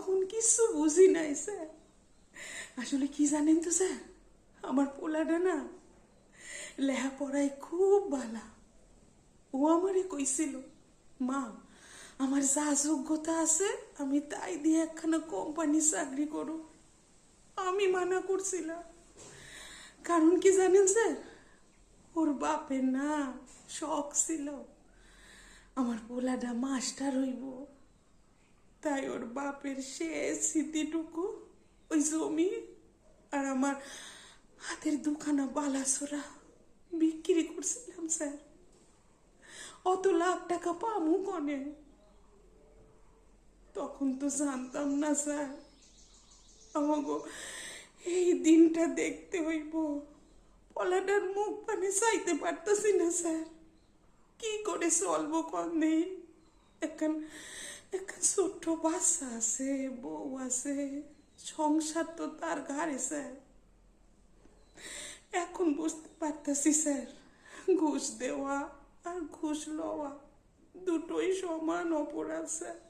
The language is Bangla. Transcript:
তখন কিছু বুঝি নাই স্যার। আসলে কি জানেন তো স্যার, আমার পোলাটা না লেখাপড়ায় খুব ভালো। ও আমারে কইছিল, মা আমার যা যোগ্যতা আছে আমি তাই দিয়ে একখানা কোম্পানি চাকরি করো। আমি মানা করছিলাম, কারণ কি জানেন স্যার, ওর বাপের না শখ ছিল আমার পোলাটা মাস্টার হইব। তাই ওর বাপের শেষ স্মৃতিটুকু ওই জমি আর আমার হাতের দুখানা বালাসোরা বিক্রি করছিলাম স্যার। অত লাখ টাকা পামু কনে? তখন তো জানতাম না স্যার আমাগো এই দিনটা দেখতে হইব। পলাটার মুখ পানে চাইতে পারতাছি না স্যার। কি করে চলবো কন নেই? এখন এখন ছোট্ট বাচ্চা আছে, বউ আছে, সংসার তো তার ঘাড়ে স্যার। এখন বুঝতে পারতাছি স্যার, ঘুষ দেওয়া আর ঘুষ লওয়া দুটোই সমান অপরাধ স্যার।